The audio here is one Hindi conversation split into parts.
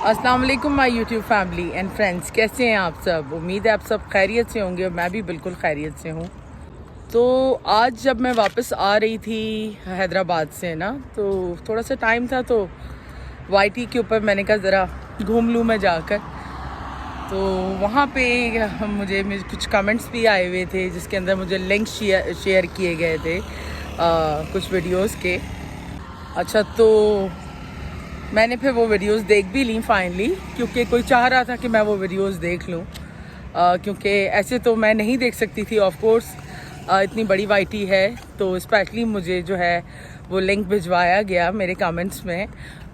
अस्सलाम वालेकुम my YouTube family and friends, कैसे हैं आप सब। उम्मीद है आप सब खैरियत से होंगे और मैं भी बिल्कुल खैरियत से हूँ। तो आज जब मैं वापस आ रही थी हैदराबाद से ना, तो थोड़ा सा टाइम था, तो वाईटी के ऊपर मैंने कहा ज़रा घूम लूँ मैं जाकर। तो वहाँ पे मुझे कुछ कमेंट्स भी आए हुए थे जिसके अंदर मुझे लिंक शेयर किए गए थे कुछ वीडियोस के। अच्छा, तो मैंने फिर वो वीडियोस देख भी ली फाइनली, क्योंकि कोई चाह रहा था कि मैं वो वीडियोस देख लूँ, क्योंकि ऐसे तो मैं नहीं देख सकती थी ऑफ कोर्स। इतनी बड़ी वाईटी है तो स्पेशली मुझे जो है वो लिंक भिजवाया गया मेरे कमेंट्स में,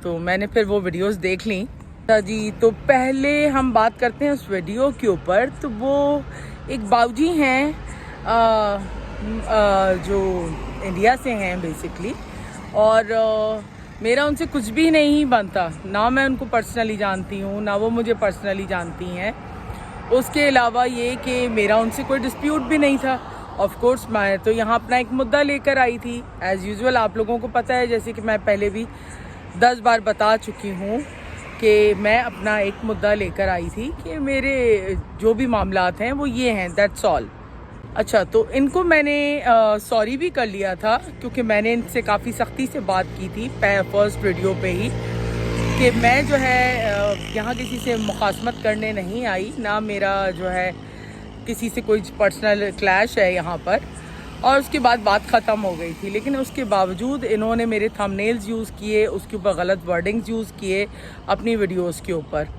तो मैंने फिर वो वीडियोस देख ली। जी, तो पहले हम बात करते हैं उस वीडियो के ऊपर। तो वो एक बाऊजी हैं जो इंडिया से हैं बेसिकली, और मेरा उनसे कुछ भी नहीं बनता, ना मैं उनको पर्सनली जानती हूँ ना वो मुझे पर्सनली जानती हैं। उसके अलावा ये कि मेरा उनसे कोई डिस्प्यूट भी नहीं था। ऑफ कोर्स मैं तो यहाँ अपना एक मुद्दा लेकर आई थी एज़ यूजुअल। आप लोगों को पता है, जैसे कि मैं पहले भी 10 बार बता चुकी हूँ कि मैं अपना एक मुद्दा लेकर आई थी कि मेरे जो भी मामलात हैं वो ये हैं, दैट्स ऑल। अच्छा, तो इनको मैंने सॉरी भी कर लिया था, क्योंकि मैंने इनसे काफ़ी सख्ती से बात की थी फर्स्ट वीडियो पे ही कि मैं जो है यहाँ किसी से मुखासमत करने नहीं आई, ना मेरा जो है किसी से कोई पर्सनल क्लैश है यहाँ पर। और उसके बाद बात ख़त्म हो गई थी, लेकिन उसके बावजूद इन्होंने मेरे थंबनेल्स यूज़ किए, उसके ऊपर गलत वर्डिंग्स यूज़ किए अपनी वीडियोस के ऊपर।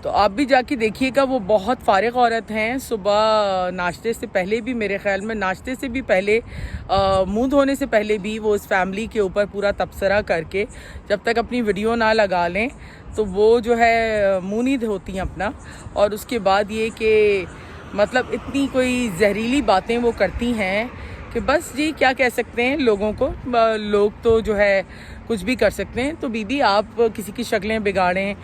तो आप भी जाके देखिएगा, वो बहुत फारिग औरत हैं। सुबह नाश्ते से पहले भी, मेरे ख्याल में नाश्ते से भी पहले, मुंह धोने से पहले भी वो इस फैमिली के ऊपर पूरा तबसरा करके जब तक अपनी वीडियो ना लगा लें तो वो जो है मुंह नहीं धोती हैं अपना। और उसके बाद ये कि मतलब इतनी कोई जहरीली बातें वो करती हैं कि बस जी क्या कह सकते हैं लोगों को। लोग तो जो है कुछ भी कर सकते हैं। तो बीबी, आप किसी की शक्लें बिगाड़ें,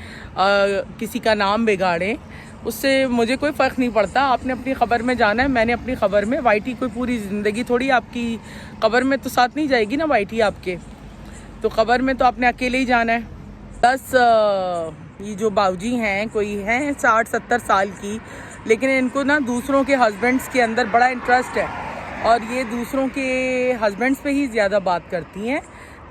किसी का नाम बिगाड़ें, उससे मुझे कोई फ़र्क नहीं पड़ता। आपने अपनी ख़बर में जाना है, मैंने अपनी ख़बर में। वाईटी कोई पूरी ज़िंदगी थोड़ी आपकी ख़बर में तो साथ नहीं जाएगी ना वाईटी आपके, तो ख़बर में तो आपने अकेले ही जाना है। बस ये जो बाऊजी हैं, कोई हैं 60-70 साल की, लेकिन इनको ना दूसरों के हस्बैंड्स के अंदर बड़ा इंटरेस्ट है और ये दूसरों के हस्बैंड्स पे ही ज़्यादा बात करती हैं।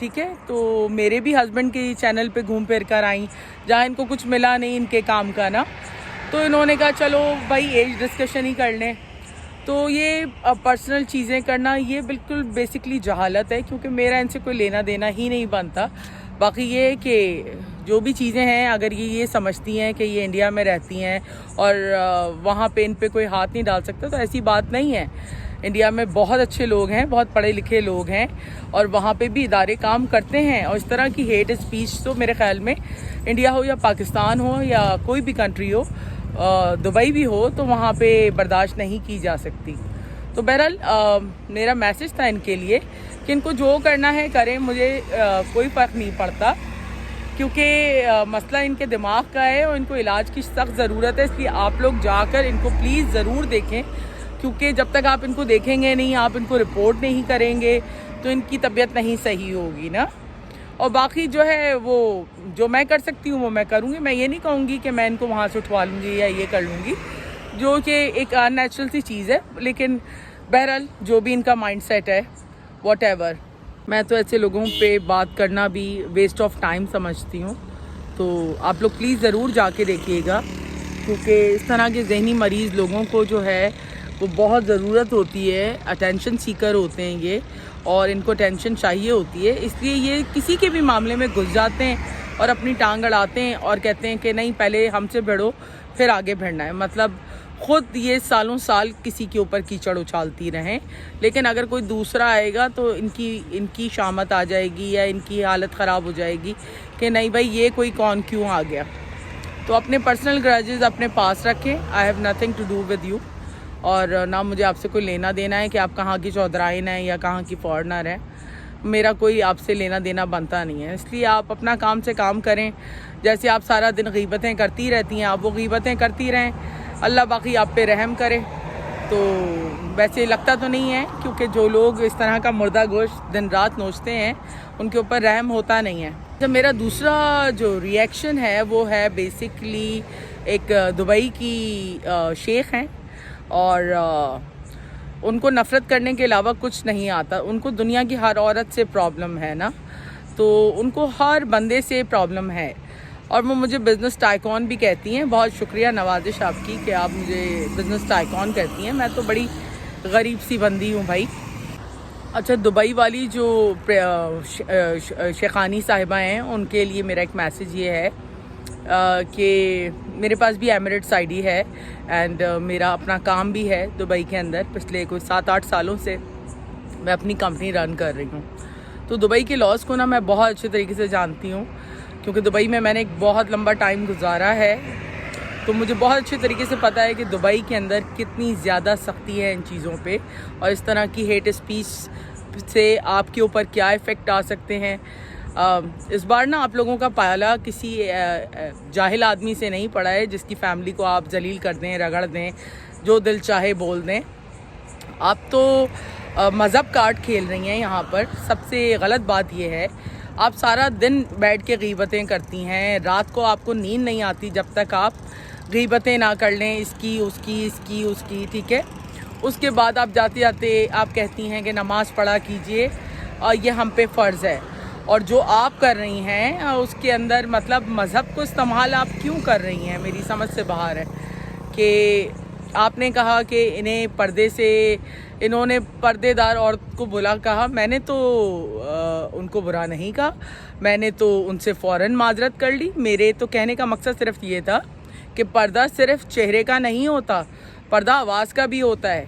ठीक है, तो मेरे भी हस्बैंड के चैनल पे घूम फिर कर आई, जहाँ इनको कुछ मिला नहीं इनके काम का ना, तो इन्होंने कहा चलो भाई एज डिस्कशन ही कर लें। तो ये पर्सनल चीज़ें करना ये बिल्कुल बेसिकली जहालत है, क्योंकि मेरा इनसे कोई लेना देना ही नहीं बनता। बाकी ये कि जो भी चीज़ें हैं, अगर ये समझती हैं कि ये इंडिया में रहती हैं और वहाँ पे इन पे कोई हाथ नहीं डाल सकता, तो ऐसी बात नहीं है। इंडिया में बहुत अच्छे लोग हैं, बहुत पढ़े लिखे लोग हैं और वहाँ पे भी इदारे काम करते हैं। और इस तरह की हेट स्पीच तो मेरे ख्याल में इंडिया हो या पाकिस्तान हो या कोई भी कंट्री हो, दुबई भी हो, तो वहाँ पे बर्दाश्त नहीं की जा सकती। तो बहरहाल मेरा मैसेज था इनके लिए कि इनको जो करना है करें, मुझे कोई फ़र्क नहीं पड़ता, क्योंकि मसला इनके दिमाग का है और इनको इलाज की सख्त ज़रूरत है। इसलिए आप लोग जाकर इनको प्लीज़ ज़रूर देखें, क्योंकि जब तक आप इनको देखेंगे नहीं, आप इनको रिपोर्ट नहीं करेंगे, तो इनकी तबीयत नहीं सही होगी ना। और बाकी जो है वो जो मैं कर सकती हूँ वो मैं करूँगी। मैं ये नहीं कहूँगी कि मैं इनको वहाँ से उठवा लूँगी या ये कर लूँगी, जो कि एक अननेचुरल सी चीज़ है। लेकिन बहरहाल जो भी इनका माइंडसेट है, व्हाटएवर, मैं तो ऐसे लोगों पे बात करना भी वेस्ट ऑफ टाइम समझती हूँ। तो आप लोग प्लीज़ ज़रूर जाके देखिएगा, क्योंकि इस तरह के जहनी मरीज़ लोगों को जो है वो बहुत ज़रूरत होती है। अटेंशन सीकर होते हैं ये, और इनको टेंशन चाहिए होती है, इसलिए ये किसी के भी मामले में घुस जाते हैं और अपनी टांग अड़ाते हैं और कहते हैं कि नहीं पहले हमसे भिड़ो फिर आगे भिड़ना है। मतलब ख़ुद ये सालों साल किसी के ऊपर कीचड़ उछालती रहें, लेकिन अगर कोई दूसरा आएगा तो इनकी शामत आ जाएगी या इनकी हालत ख़राब हो जाएगी कि नहीं भाई ये कोई कौन क्यों आ गया। तो अपने पर्सनल ग्रजेस अपने पास रखें। I have nothing to do with you, और ना मुझे आपसे कोई लेना देना है कि आप कहाँ की चौधराइन हैं या कहाँ की फॉरेनर हैं। मेरा कोई आपसे लेना देना बनता नहीं है। इसलिए आप अपना काम से काम करें। जैसे आप सारा दिन गीबतें करती रहती हैं, आप वो गीबतें करती रहें, अल्लाह बाकी आप पे रहम करे। तो वैसे लगता तो नहीं है, क्योंकि जो लोग इस तरह का मुर्दा गोश्त दिन रात नोचते हैं उनके ऊपर रहम होता नहीं है। तो मेरा दूसरा जो रिएक्शन है वो है बेसिकली एक दुबई की शेख हैं और उनको नफ़रत करने के अलावा कुछ नहीं आता। उनको दुनिया की हर औरत से प्रॉब्लम है ना, तो उनको हर बंदे से प्रॉब्लम है और वो मुझे बिज़नेस टाइकॉन भी कहती हैं। बहुत शुक्रिया नवाजिश आपकी कि आप मुझे बिज़नेस टाइकॉन कहती हैं। मैं तो बड़ी गरीब सी बंदी हूँ भाई। अच्छा, दुबई वाली जो शेखानी साहिबा हैं उनके लिए मेरा एक मैसेज ये है कि मेरे पास भी एमिरेट्स आईडी है एंड मेरा अपना काम भी है दुबई के अंदर। पिछले कुछ 7-8 सालों से मैं अपनी कंपनी रन कर रही हूँ। तो दुबई के लॉज को ना मैं बहुत अच्छे तरीके से जानती हूँ, क्योंकि दुबई में मैंने एक बहुत लंबा टाइम गुजारा है। तो मुझे बहुत अच्छे तरीके से पता है कि दुबई के अंदर कितनी ज़्यादा सख्ती है इन चीज़ों पे और इस तरह की हेट स्पीच से आपके ऊपर क्या इफ़ेक्ट आ सकते हैं। इस बार ना आप लोगों का पाला किसी जाहिल आदमी से नहीं पड़ा है जिसकी फैमिली को आप जलील कर दें, रगड़ दें, जो दिल चाहे बोल दें। आप तो मज़हब कार्ड खेल रही हैं यहाँ पर। सबसे गलत बात यह है, आप सारा दिन बैठ के गीबतें करती हैं, रात को आपको नींद नहीं आती जब तक आप गीबतें ना कर लें, इसकी उसकी, ठीक है। उसके बाद आप जाते जाते आप कहती हैं कि नमाज़ पढ़ा कीजिए और ये हम पे फ़र्ज़ है। और जो आप कर रही हैं उसके अंदर मतलब मज़हब को इस्तेमाल आप क्यों कर रही हैं, मेरी समझ से बाहर है। कि आपने कहा कि इन्होंने पर्देदार औरत को बुरा कहा। मैंने तो उनको बुरा नहीं कहा, मैंने तो उनसे फ़ौरन माजरत कर ली। मेरे तो कहने का मकसद सिर्फ ये था कि पर्दा सिर्फ चेहरे का नहीं होता, पर्दा आवाज़ का भी होता है।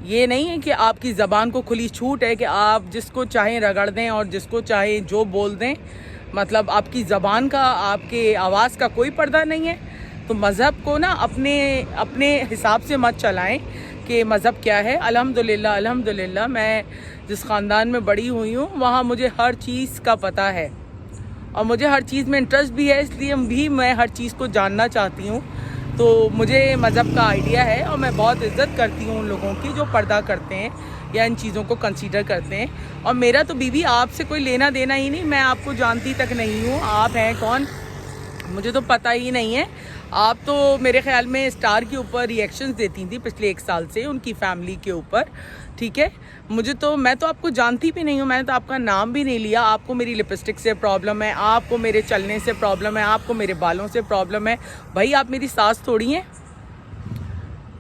ये नहीं है कि आपकी ज़बान को खुली छूट है कि आप जिसको चाहें रगड़ दें और जिसको चाहें जो बोल दें। मतलब आपकी ज़बान का, आपके आवाज़ का कोई पर्दा नहीं है। तो मज़हब को ना अपने हिसाब से मत चलाएं कि मज़हब क्या है। अल्हम्दुलिल्लाह मैं जिस ख़ानदान में बड़ी हुई हूँ वहाँ मुझे हर चीज़ का पता है और मुझे हर चीज़ में इंटरेस्ट भी है, इसलिए भी मैं हर चीज़ को जानना चाहती हूँ। तो मुझे मज़हब का आइडिया है और मैं बहुत इज़्ज़त करती हूँ उन लोगों की जो पर्दा करते हैं या इन चीज़ों को कंसीडर करते हैं। और मेरा तो बीवी आपसे कोई लेना देना ही नहीं, मैं आपको जानती तक नहीं हूँ। आप हैं कौन मुझे तो पता ही नहीं है। आप तो मेरे ख्याल में स्टार के ऊपर रिएक्शंस देती थी पिछले 1 साल से उनकी फैमिली के ऊपर, ठीक है। मैं तो आपको जानती भी नहीं हूँ, मैंने तो आपका नाम भी नहीं लिया। आपको मेरी लिपस्टिक से प्रॉब्लम है, आपको मेरे चलने से प्रॉब्लम है, आपको मेरे बालों से प्रॉब्लम है। भाई आप मेरी सास थोड़ी हैं,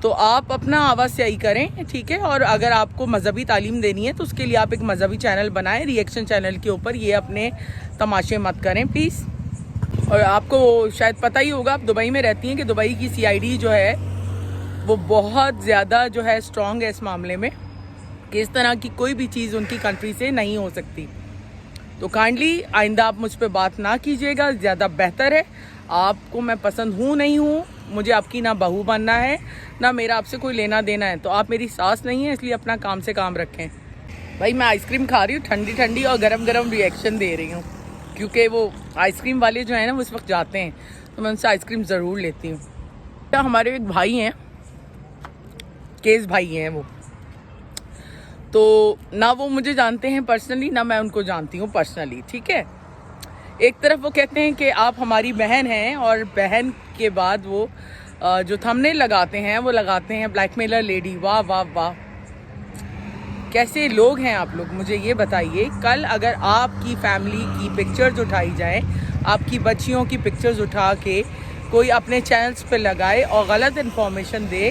तो आप अपना आवाज़ सही करें, ठीक है। और अगर आपको मज़हबी तालीम देनी है तो उसके लिए आप एक मज़हबी चैनल बनाएं, रिएक्शन चैनल के ऊपर ये अपने तमाशे मत करें प्लीज़। और आपको शायद पता ही होगा, आप दुबई में रहती हैं, कि दुबई की CID जो है वो बहुत ज़्यादा जो है स्ट्रॉन्ग है इस मामले में कि इस तरह की कोई भी चीज़ उनकी कंट्री से नहीं हो सकती। तो काइंडली आइंदा आप मुझ पर बात ना कीजिएगा, ज़्यादा बेहतर है। आपको मैं पसंद हूँ नहीं हूँ, मुझे आपकी ना बहू बनना है ना मेरा आपसे कोई लेना देना है। तो आप मेरी सास नहीं है, इसलिए अपना काम से काम रखें। भाई मैं आइसक्रीम खा रही हूँ ठंडी ठंडी और गरम गरम रिएक्शन दे रही हूँ, क्योंकि वो आइसक्रीम वाले जो है ना वो इस वक्त जाते हैं, तो मैं उनसे आइसक्रीम ज़रूर लेती हूँ। क्या हमारे एक भाई हैं, केस भाई हैं वो, तो ना वो मुझे जानते हैं पर्सनली ना मैं उनको जानती हूँ पर्सनली, ठीक है। एक तरफ वो कहते हैं कि आप हमारी बहन हैं और बहन के बाद वो जो थंबनेल लगाते हैं वो लगाते हैं ब्लैकमेलर लेडी। वाह वाह वाह, कैसे लोग हैं आप लोग, मुझे ये बताइए। कल अगर आपकी फैमिली की पिक्चर्स उठाई जाए, आपकी बच्चियों की पिक्चर्स उठा के कोई अपने चैनल्स पे लगाए और गलत इन्फॉर्मेशन दे,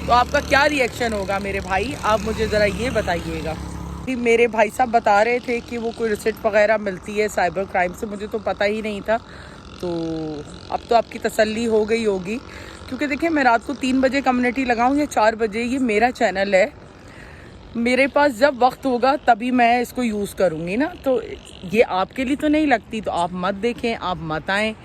तो आपका क्या रिएक्शन होगा मेरे भाई, आप मुझे ज़रा ये बताइएगा। मेरे भाई साहब बता रहे थे कि वो कोई रिसिप्ट वगैरह मिलती है साइबर क्राइम से, मुझे तो पता ही नहीं था। तो अब तो आपकी तसल्ली हो गई होगी, क्योंकि देखिए मैं रात को 3 बजे कम्युनिटी लगाऊँ या 4 बजे, ये मेरा चैनल है, मेरे पास जब वक्त होगा तभी मैं इसको यूज़ करूँगी ना। तो ये आपके लिए तो नहीं लगती, तो आप मत देखें, आप मत आएँ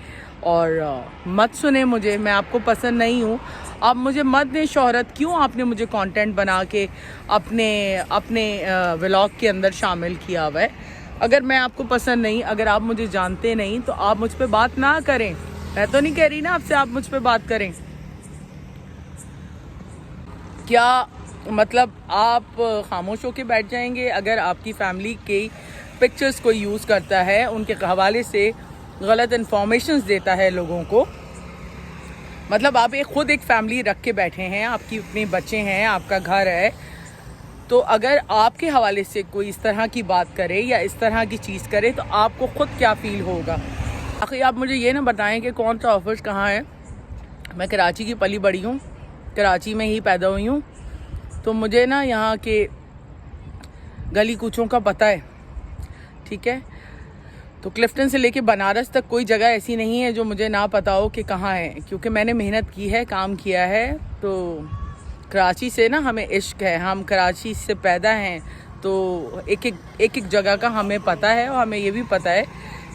और मत सुने मुझे, मैं आपको पसंद नहीं हूँ। आप मुझे मत दें शोहरत। क्यों आपने मुझे कंटेंट बना के अपने व्लॉग के अंदर शामिल किया हुआ है? अगर मैं आपको पसंद नहीं, अगर आप मुझे जानते नहीं, तो आप मुझ पे बात ना करें। मैं तो नहीं कह रही ना आपसे आप मुझ पे बात करें। क्या मतलब आप खामोश होकर बैठ जाएंगे अगर आपकी फैमिली के पिक्चर्स को यूज़ करता है, उनके हवाले से गलत इन्फॉर्मेशंस देता है लोगों को। मतलब आप खुद एक फैमिली रख के बैठे हैं, आपकी अपने बच्चे हैं, आपका घर है, तो अगर आपके हवाले से कोई इस तरह की बात करे या इस तरह की चीज़ करे तो आपको ख़ुद क्या फ़ील होगा। आखिर आप मुझे ये ना बताएं कि कौन सा ऑफिस कहाँ है। मैं कराची की पली बड़ी हूँ, कराची में ही पैदा हुई हूँ, तो मुझे ना यहाँ के गली कूचों का पता है, ठीक है। तो क्लिफ्टन से लेके बनारस तक कोई जगह ऐसी नहीं है जो मुझे ना पता हो कि कहाँ है, क्योंकि मैंने मेहनत की है, काम किया है। तो कराची से ना हमें इश्क है, हम कराची से पैदा हैं, तो एक एक जगह का हमें पता है और हमें ये भी पता है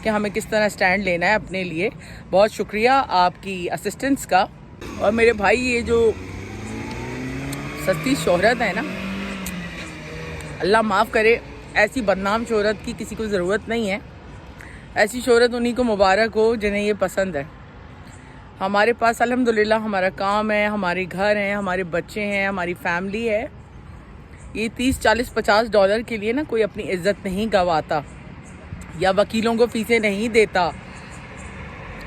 कि हमें किस तरह स्टैंड लेना है अपने लिए। बहुत शुक्रिया आपकी असिस्टेंस का। और मेरे भाई, ये जो सस्ती शोहरत है ना, अल्लाह माफ़ करे, ऐसी बदनाम शोहरत की किसी को ज़रूरत नहीं है। ऐसी शोहरत उन्हीं को मुबारक हो जिन्हें ये पसंद है। हमारे पास अल्हम्दुलिल्लाह हमारा काम है, हमारे घर हैं, हमारे बच्चे हैं, हमारी फैमिली है। ये 30, 40, $50 के लिए ना कोई अपनी इज्जत नहीं गंवाता या वकीलों को फीसें नहीं देता।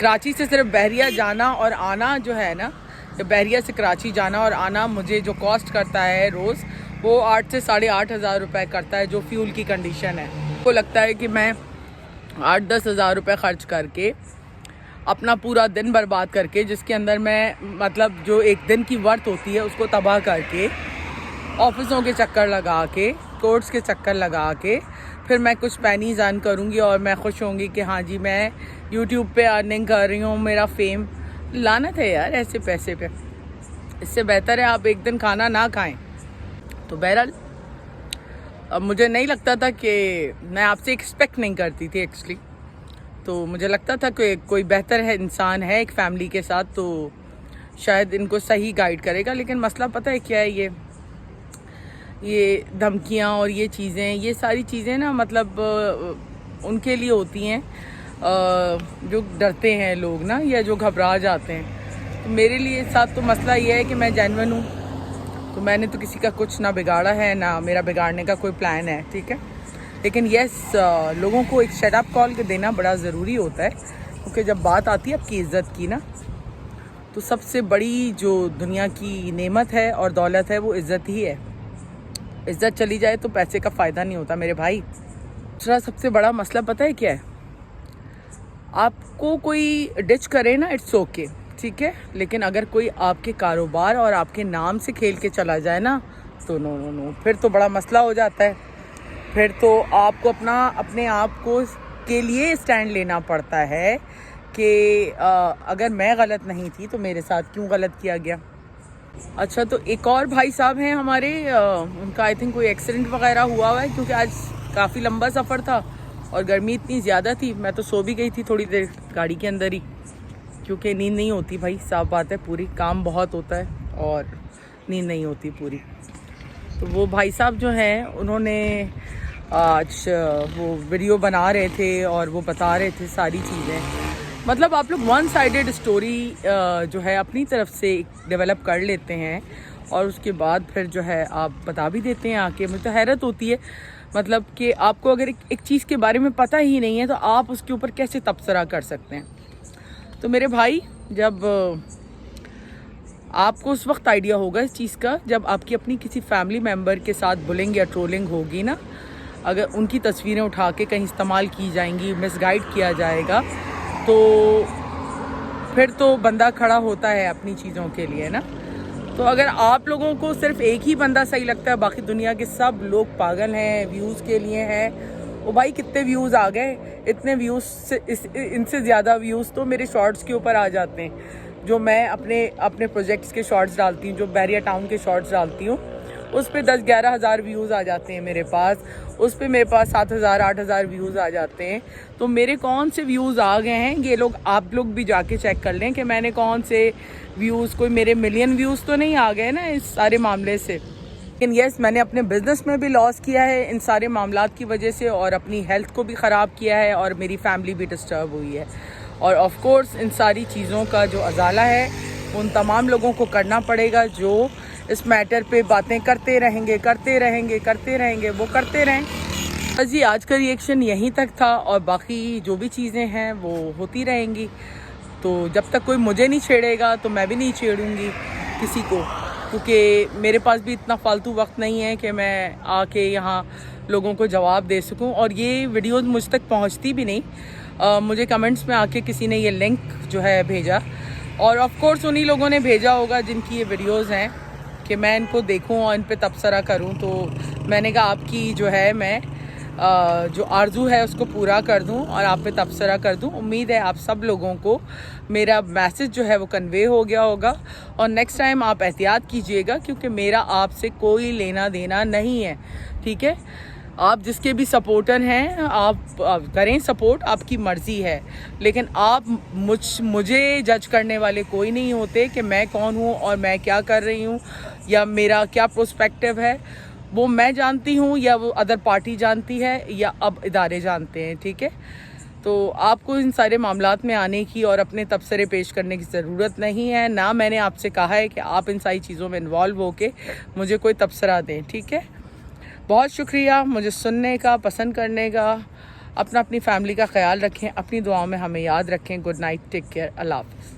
कराची से सिर्फ बहरिया जाना और आना जो है ना, बहरिया से कराची जाना और आना मुझे जो कॉस्ट करता है रोज़, वो 8 से 8.5 हज़ार रुपये करता है, जो फ्यूल की कंडीशन है। वो लगता है कि मैं 8-10 हज़ार रुपये ख़र्च करके अपना पूरा दिन बर्बाद करके, जिसके अंदर मैं मतलब जो एक दिन की वर्थ होती है उसको तबाह करके, ऑफिसों के चक्कर लगा के, कोर्ट्स के चक्कर लगा के, फिर मैं कुछ पैनीज़ अर्न करूँगी और मैं खुश होंगी कि हाँ जी मैं यूट्यूब पे अर्निंग कर रही हूँ, मेरा फेम। लानत है यार ऐसे पैसे पे। इससे बेहतर है आप एक दिन खाना ना खाएं। तो बहरहाल अब मुझे नहीं लगता था कि मैं आपसे एक्सपेक्ट नहीं करती थी एक्चुअली, तो मुझे लगता था कि कोई बेहतर है इंसान है एक फैमिली के साथ, तो शायद इनको सही गाइड करेगा। लेकिन मसला पता है क्या है, ये धमकियाँ और ये चीज़ें, ये सारी चीज़ें ना मतलब उनके लिए होती हैं जो डरते हैं लोग ना, या जो घबरा जाते हैं। तो मेरे लिए साथ तो मसला ये है कि मैं जेन्युइन हूँ, तो मैंने तो किसी का कुछ ना बिगाड़ा है, ना मेरा बिगाड़ने का कोई प्लान है, ठीक है। लेकिन यस, लोगों को एक शट अप कॉल देना बड़ा ज़रूरी होता है, क्योंकि जब बात आती है आपकी इज़्ज़त की ना, तो सबसे बड़ी जो दुनिया की नेमत है और दौलत है वो इज़्ज़त ही है। इज़्ज़त चली जाए तो पैसे का फ़ायदा नहीं होता मेरे भाई। दूसरा सबसे बड़ा मसला पता है क्या है, आपको कोई डिच करे ना, इट्स ओके, ठीक है, लेकिन अगर कोई आपके कारोबार और आपके नाम से खेल के चला जाए ना, तो नो नो नो, फिर तो बड़ा मसला हो जाता है। फिर तो आपको अपने आप को के लिए स्टैंड लेना पड़ता है कि अगर मैं गलत नहीं थी तो मेरे साथ क्यों गलत किया गया। अच्छा, तो एक और भाई साहब हैं हमारे, उनका आई थिंक कोई एक्सीडेंट वगैरह हुआ है, क्योंकि आज काफ़ी लंबा सफ़र था और गर्मी इतनी ज़्यादा थी, मैं तो सो भी गई थी थोड़ी देर गाड़ी के अंदर ही, क्योंकि नींद नहीं होती भाई, साफ बात है पूरी, काम बहुत होता है और नींद नहीं होती पूरी। तो वो भाई साहब जो हैं उन्होंने आज वो वीडियो बना रहे थे और वो बता रहे थे सारी चीज़ें। मतलब आप लोग वन साइडेड स्टोरी जो है अपनी तरफ से डेवलप कर लेते हैं और उसके बाद फिर जो है आप बता भी देते हैं आके। मुझे तो हैरत होती है, मतलब कि आपको अगर एक चीज़ के बारे में पता ही नहीं है तो आप उसके ऊपर कैसे तबसरा कर सकते हैं। तो मेरे भाई, जब आपको उस वक्त आइडिया होगा इस चीज़ का जब आपकी अपनी किसी फैमिली मेम्बर के साथ बुलिंग या ट्रोलिंग होगी ना, अगर उनकी तस्वीरें उठा के कहीं इस्तेमाल की जाएंगी, मिसगाइड किया जाएगा, तो फिर तो बंदा खड़ा होता है अपनी चीज़ों के लिए ना। तो अगर आप लोगों को सिर्फ एक ही बंदा सही लगता है, बाकी दुनिया के सब लोग पागल हैं, व्यूज़ के लिए हैं, ओ भाई कितने व्यूज़ आ गए, इतने व्यूज़ से इनसे ज़्यादा व्यूज़ तो मेरे शॉर्ट्स के ऊपर आ जाते हैं, जो मैं अपने प्रोजेक्ट्स के शॉर्ट्स डालती हूँ, जो बहरिया टाउन के शॉर्ट्स डालती हूँ, उस पर 10-11 हज़ार व्यूज़ आ जाते हैं मेरे पास, उस पर मेरे पास 7,000-8,000 व्यूज़ आ जाते हैं। तो मेरे कौन से व्यूज़ आ गए हैं ये लोग, आप लोग भी जाके चेक कर लें कि मैंने कौन से व्यूज़, कोई मेरे मिलियन व्यूज़ तो नहीं आ गए ना इस सारे मामले से। लेकिन यस, मैंने अपने बिज़नेस में भी लॉस किया है इन सारे मामलात की वजह से, और अपनी हेल्थ को भी ख़राब किया है, और मेरी फैमिली भी डिस्टर्ब हुई है। और ऑफ कोर्स इन सारी चीज़ों का जो अजाला है उन तमाम लोगों को करना पड़ेगा जो इस मैटर पे बातें करते रहेंगे, वो करते रहें। बस जी, आज का रिएक्शन यहीं तक था और बाकी जो भी चीज़ें हैं वो होती रहेंगी। तो जब तक कोई मुझे नहीं छेड़ेगा तो मैं भी नहीं छेड़ूंगी किसी को, क्योंकि मेरे पास भी इतना फालतू वक्त नहीं है कि मैं आके यहाँ लोगों को जवाब दे सकूं। और ये वीडियोस मुझ तक पहुँचती भी नहीं। मुझे कमेंट्स में आके किसी ने ये लिंक जो है भेजा, और ऑफ कोर्स उन्हीं लोगों ने भेजा होगा जिनकी ये वीडियोस हैं कि मैं इनको देखूं और इन पे तबसरा करूं। तो मैंने कहा आपकी जो है मैं जो आरजू है उसको पूरा कर दूं और आप पे तबसरा कर दूं। उम्मीद है आप सब लोगों को मेरा मैसेज जो है वो कन्वे हो गया होगा। और नेक्स्ट टाइम आप एहतियात कीजिएगा, क्योंकि मेरा आपसे कोई लेना देना नहीं है, ठीक है। आप जिसके भी सपोर्टर हैं आप करें सपोर्ट, आपकी मर्ज़ी है, लेकिन आप मुझे जज करने वाले कोई नहीं होते कि मैं कौन हूँ और मैं क्या कर रही हूँ या मेरा क्या प्रोस्पेक्टिव है। वो मैं जानती हूँ या वो अदर पार्टी जानती है या अब इदारे जानते हैं, ठीक है। तो आपको इन सारे मामलात में आने की और अपने तबसरे पेश करने की ज़रूरत नहीं है। ना मैंने आपसे कहा है कि आप इन सारी चीज़ों में इन्वॉल्व होके मुझे कोई तबसरा दें, ठीक है। बहुत शुक्रिया मुझे सुनने का, पसंद करने का। अपनी फैमिली का ख्याल रखें, अपनी दुआओं में हमें याद रखें। गुड नाइट, टेक केयर, अल्लाह हाफ़िज़।